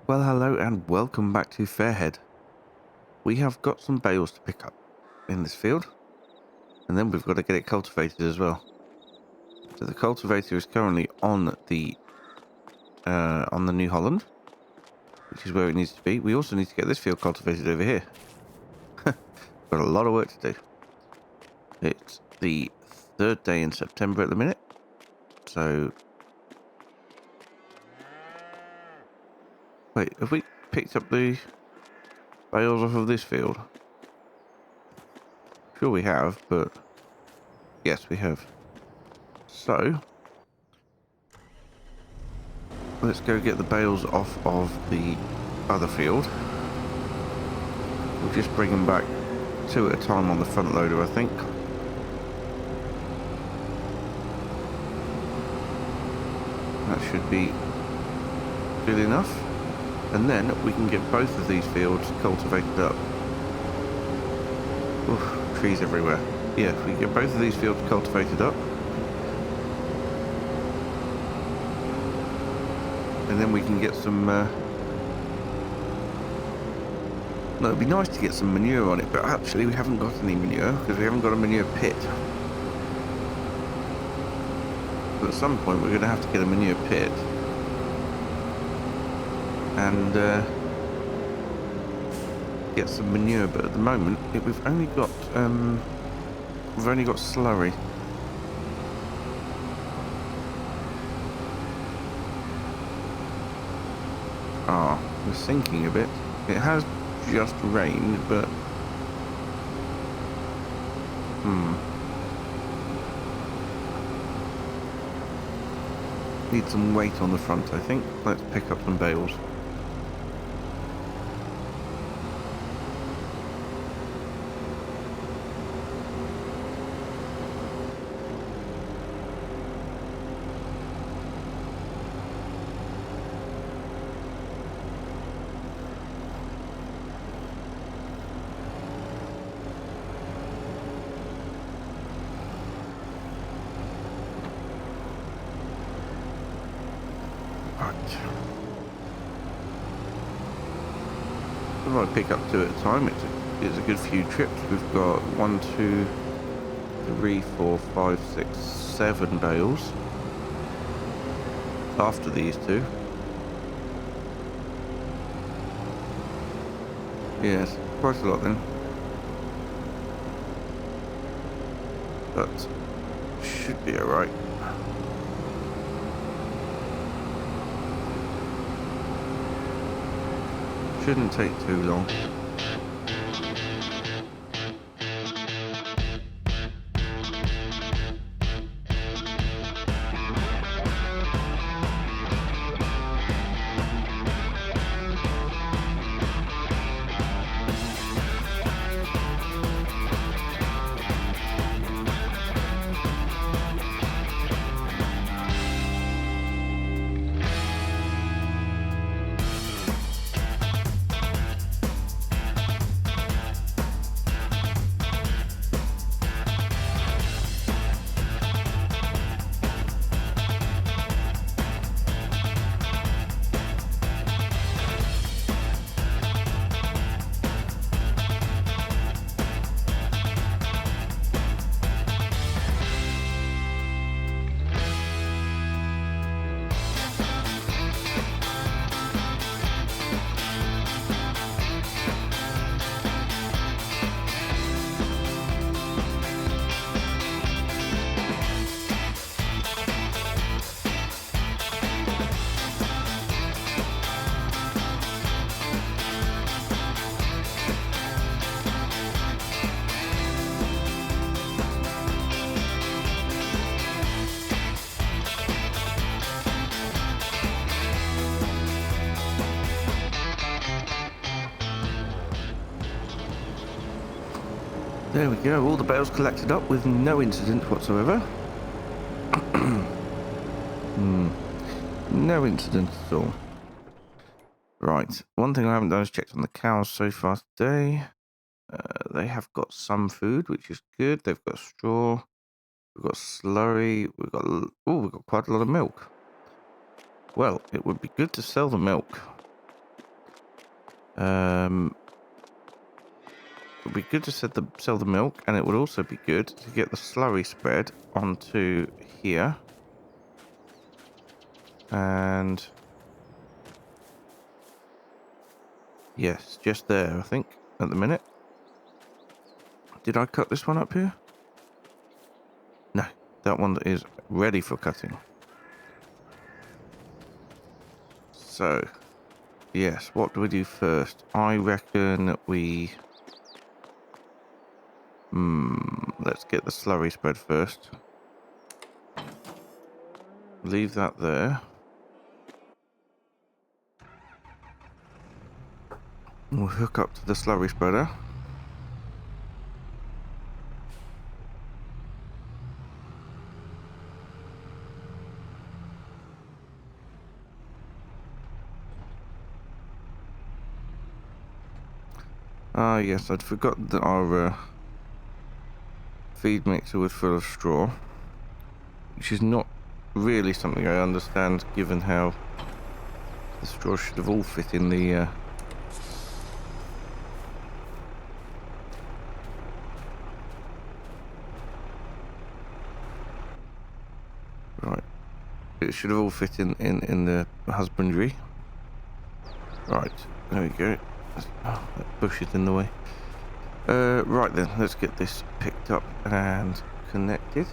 Well, hello and welcome back to Fairhead. We have got some bales to pick up in this field, and then we've got to get it cultivated as well. So the cultivator is currently on the New Holland, which is where it needs to be. We also need to get this field cultivated over here. Got a lot of work to do. It's the third day in September at the minute, so wait, have we picked up the bales off of this field? Sure we have, but yes, we have. So let's go get the bales off of the other field. We'll just bring them back two at a time on the front loader, I think. That should be good enough. And then we can get both of these fields cultivated up. Oof, trees everywhere. Yeah, if we get both of these fields cultivated up, and then we can get some no, it'd be nice to get some manure on it, but actually we haven't got any manure because we haven't got a manure pit. But at some point we're going to have to get a manure pit, and get some manure. But at the moment we've only got slurry. Ah, we're sinking a bit. It has just rained, but need some weight on the front, I think. Let's pick up some bales. If I pick up two at a time, it's a good few trips. We've got 1, 2, 3, 4, 5, 6, 7 bales after these two. Yes, quite a lot then. But should be alright. Shouldn't take too long. There we go, all the bales collected up with no incident whatsoever. No incident at all. Right, one thing I haven't done is checked on the cows so far today. They have got some food, which is good. They've got straw, we've got slurry, we've got quite a lot of milk. Well, it would be good to sell the milk. It would be good to sell the milk, and it would also be good to get the slurry spread onto here. And yes, just there, I think, at the minute. Did I cut this one up here? No, that one is ready for cutting. So, yes, what do we do first? I reckon we... let's get the slurry spread first. Leave that there. We'll hook up to the slurry spreader. Ah, yes, I'd forgotten that our feed mixer was full of straw, which is not really something I understand, given how the straw should have all fit in the... Right. It should have all fit in the husbandry. Right, there we go. Oh, that bush is in the way. Right then, let's get this picked up and connected.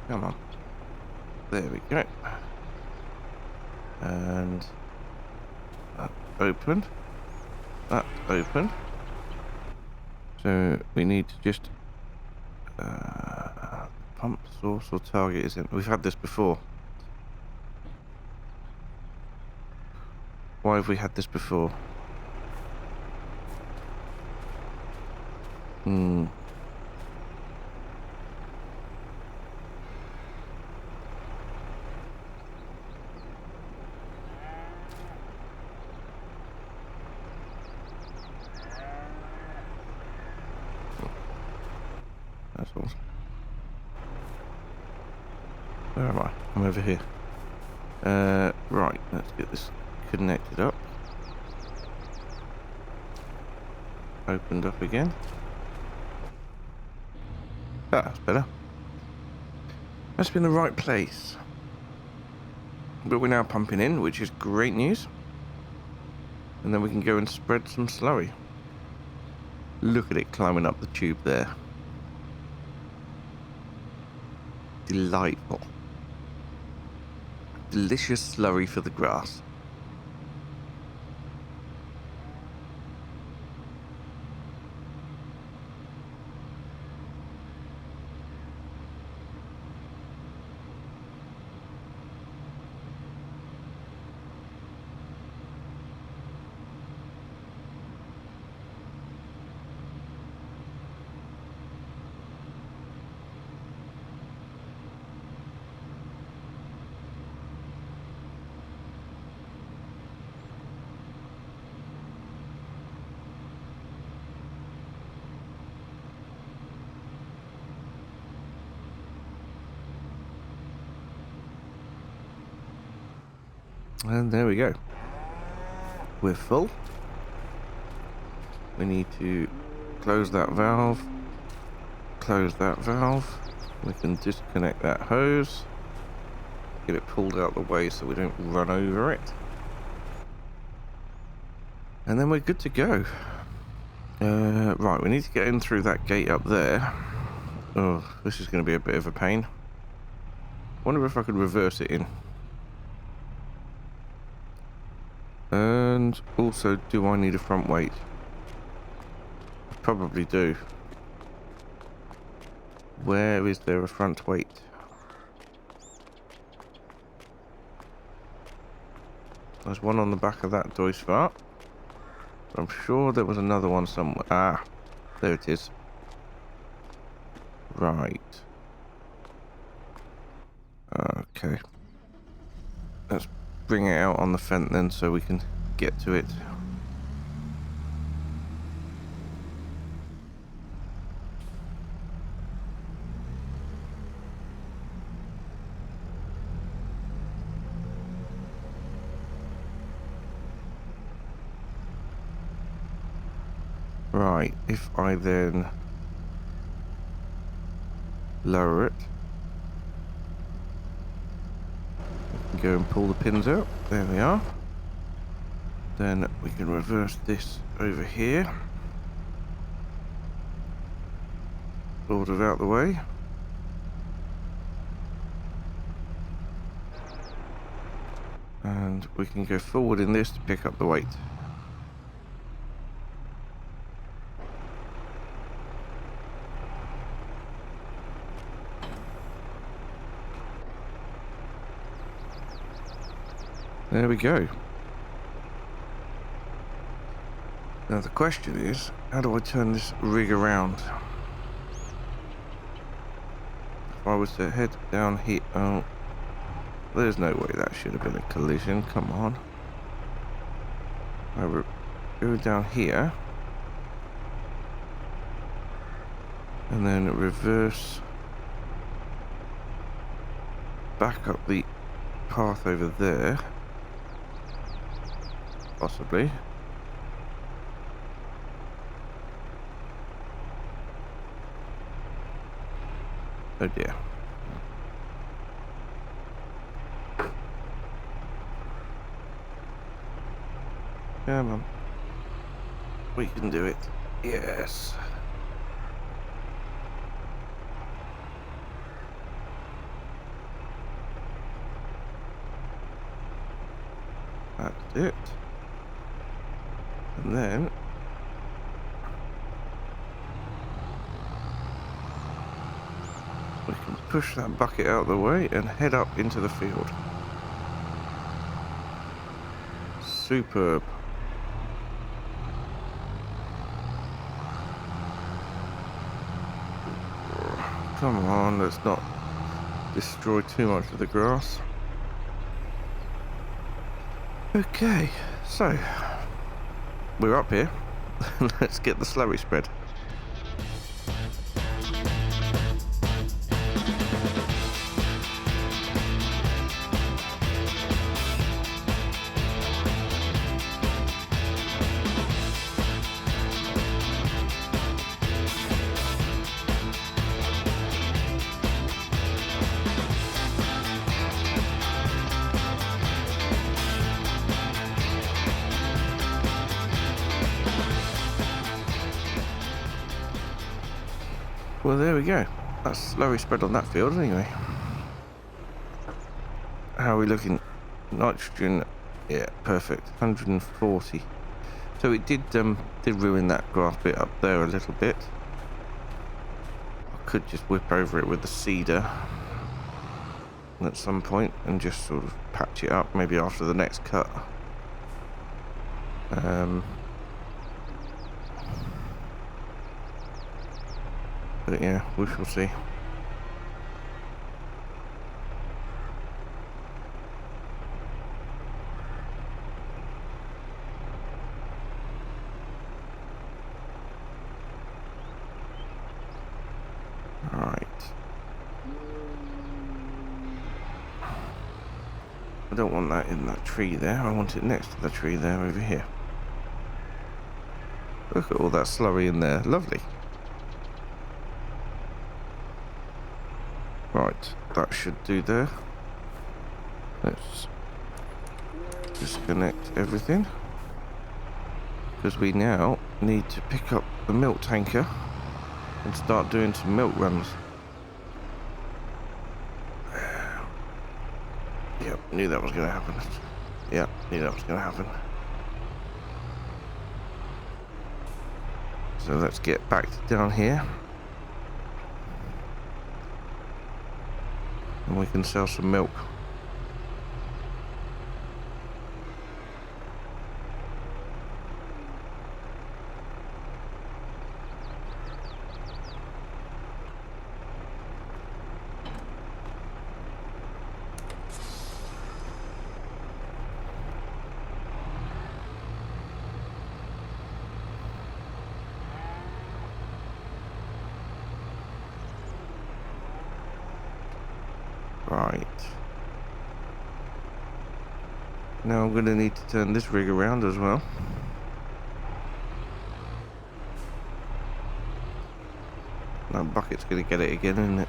Come on. There we go. And that opened. That opened. So we need to just pump source or target is in. We've had this before. Why have we had this before? That's awesome. Where am I? I'm over here. Right, let's get this connected up. Opened up again. Ah, that's better. Must be in the right place. But we're now pumping in, which is great news. And then we can go and spread some slurry. Look at it climbing up the tube there. Delightful. Delicious slurry for the grass. And there we go. We're full. We need to close that valve. Close that valve. We can disconnect that hose. Get it pulled out of the way so we don't run over it. And then we're good to go. Right, we need to get in through that gate up there. Oh, this is going to be a bit of a pain. Wonder if I could reverse it in. And also, do I need a front weight? I probably do. Where is there a front weight? There's one on the back of that Deutschfahrt. I'm sure there was another one somewhere. Ah, there it is. Right. Okay. Let's bring it out on the fence then so we can get to it. Right, if I then lower it, we can go and pull the pins out. There we are. Then we can reverse this over here. Sort of out the way. And we can go forward in this to pick up the weight. There we go. Now the question is, how do I turn this rig around? If I was to head down here, oh, there's no way that should have been a collision, come on. I go down here, and then reverse back up the path over there, possibly. Oh dear. Come on. We can do it. Yes. That's it. And then we can push that bucket out of the way and head up into the field. Superb. Come on, let's not destroy too much of the grass. Okay, so we're up here. Let's get the slurry spread. Well, there we go. That's slurry spread on that field anyway. How are we looking? Nitrogen, yeah, perfect. 140. So it did ruin that grass bit up there a little bit. I could just whip over it with the seeder at some point and just sort of patch it up, maybe after the next cut. But yeah, we shall see. Alright. I don't want that in that tree there. I want it next to the tree there over here. Look at all that slurry in there. Lovely. Right, that should do there. Let's disconnect everything, because we now need to pick up the milk tanker and start doing some milk runs. Yep, knew that was going to happen. Yep, knew that was going to happen. So let's get back down here. And we can sell some milk. Right. Now I'm going to need to turn this rig around as well. No, bucket's going to get it again, isn't it?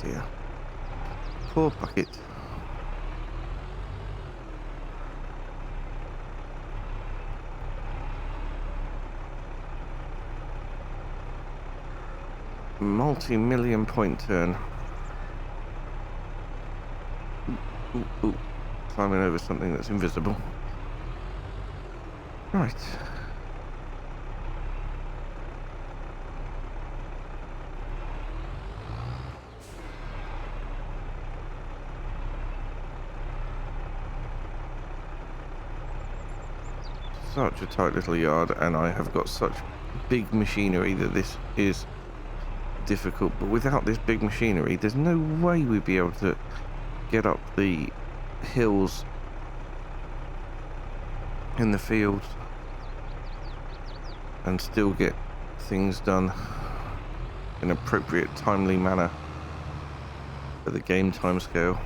Dear. Poor bucket. Multi-million point turn. Ooh. Climbing over something that's invisible. Right. Such a tight little yard, and I have got such big machinery that this is difficult. But without this big machinery, there's no way we'd be able to get up the hills in the fields and still get things done in an appropriate, timely manner for the game timescale.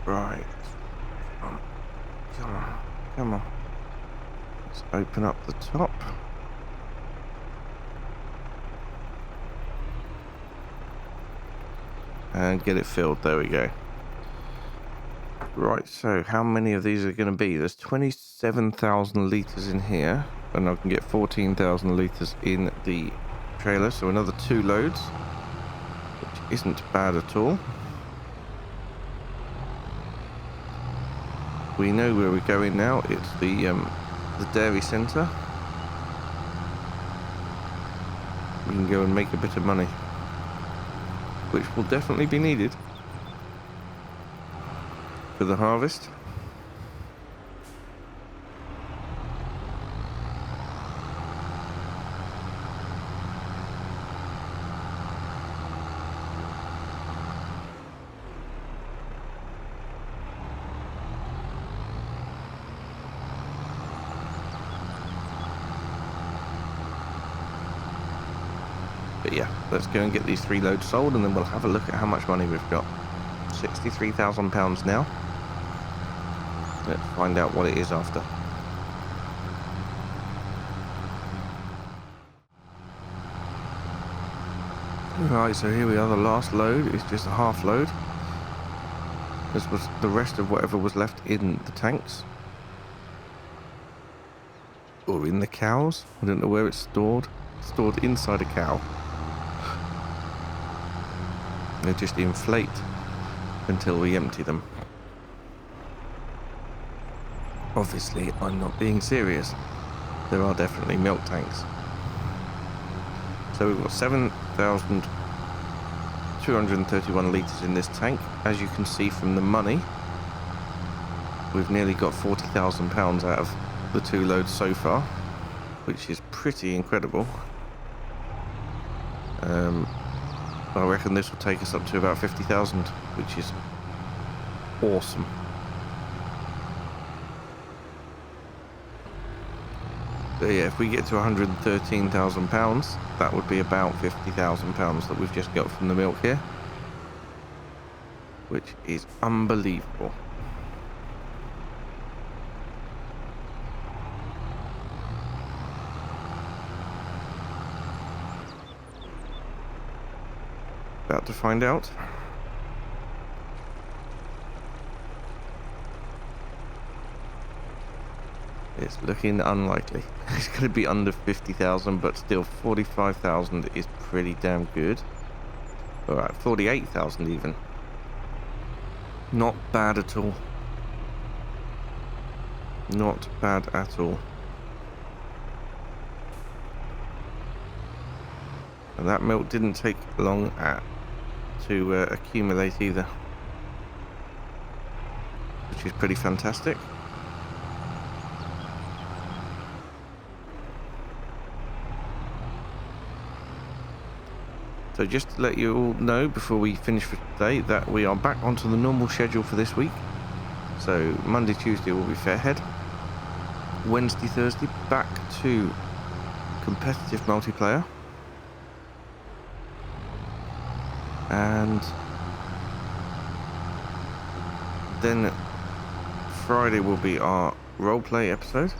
Right. Come on. Let's open up the top. And get it filled. There we go. Right, so how many of these are going to be? There's 27,000 litres in here. And I can get 14,000 litres in the trailer. So another 2 loads. Which isn't bad at all. We know where we're going now. It's the dairy centre. We can go and make a bit of money, which will definitely be needed for the harvest. But yeah, let's go and get these 3 loads sold, and then we'll have a look at how much money we've got. £63,000 now. Let's find out what it is after. Right, so here we are. The last load is just a half load. This was the rest of whatever was left in the tanks. Or in the cows. I don't know where it's stored. Stored inside a cow. They just inflate until we empty them. Obviously, I'm not being serious. There are definitely milk tanks. So we've got 7,231 litres in this tank. As you can see from the money, we've nearly got £40,000 out of the 2 loads so far, which is pretty incredible. I reckon this will take us up to about 50,000, which is awesome. So yeah, if we get to £113,000, that would be about £50,000 that we've just got from the milk here, which is unbelievable. About to find out. It's looking unlikely. It's going to be under 50,000, but still 45,000 is pretty damn good. Alright, 48,000 even. Not bad at all. Not bad at all. And that milk didn't take long to accumulate either, which is pretty fantastic. So just to let you all know before we finish for today that we are back onto the normal schedule for this week. So Monday, Tuesday will be Fairhead. Wednesday, Thursday back to competitive multiplayer. And then Friday will be our roleplay episode.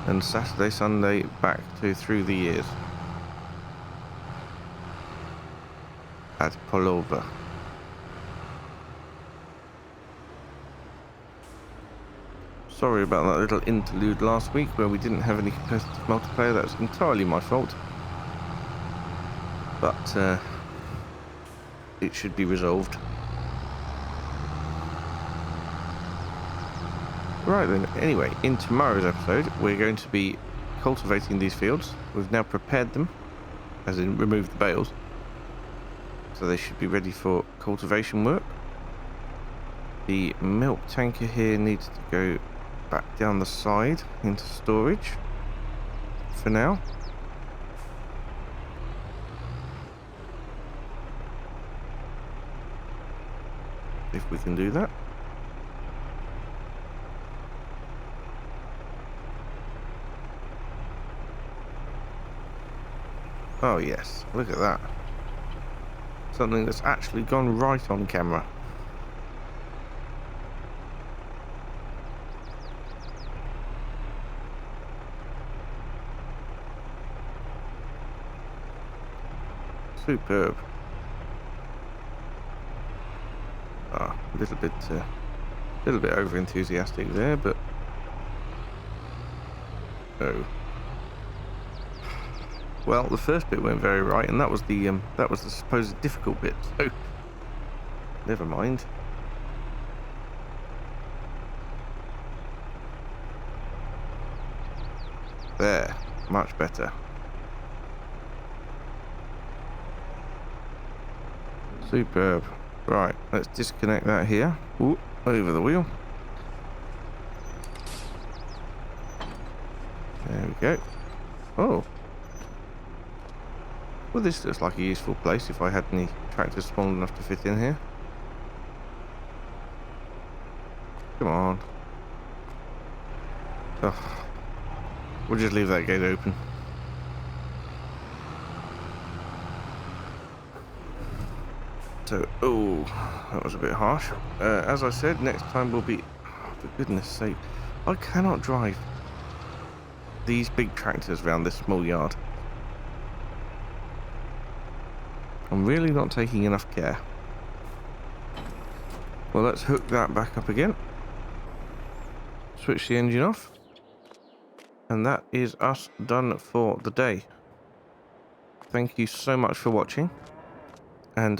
And Saturday, Sunday back to Through the Years at Polova. Sorry about that little interlude last week where we didn't have any competitive multiplayer. That's entirely my fault. But it should be resolved. Right then, anyway, in tomorrow's episode, we're going to be cultivating these fields. We've now prepared them, as in removed the bales. So they should be ready for cultivation work. The milk tanker here needs to go back down the side into storage for now. If we can do that. Oh yes, look at that. Something that's actually gone right on camera. Superb. Ah, a little bit over enthusiastic there, but oh. Well, the first bit went very right, and that was the supposed difficult bit. So never mind. There, much better. Superb. Right, let's disconnect that here. Ooh, over the wheel. There we go. Oh. Well, this looks like a useful place if I had any tractors small enough to fit in here. Come on. Oh. We'll just leave that gate open. So, oh, that was a bit harsh. As I said, next time will be... Oh, for goodness sake. I cannot drive these big tractors around this small yard. I'm really not taking enough care. Well, let's hook that back up again. Switch the engine off. And that is us done for the day. Thank you so much for watching. And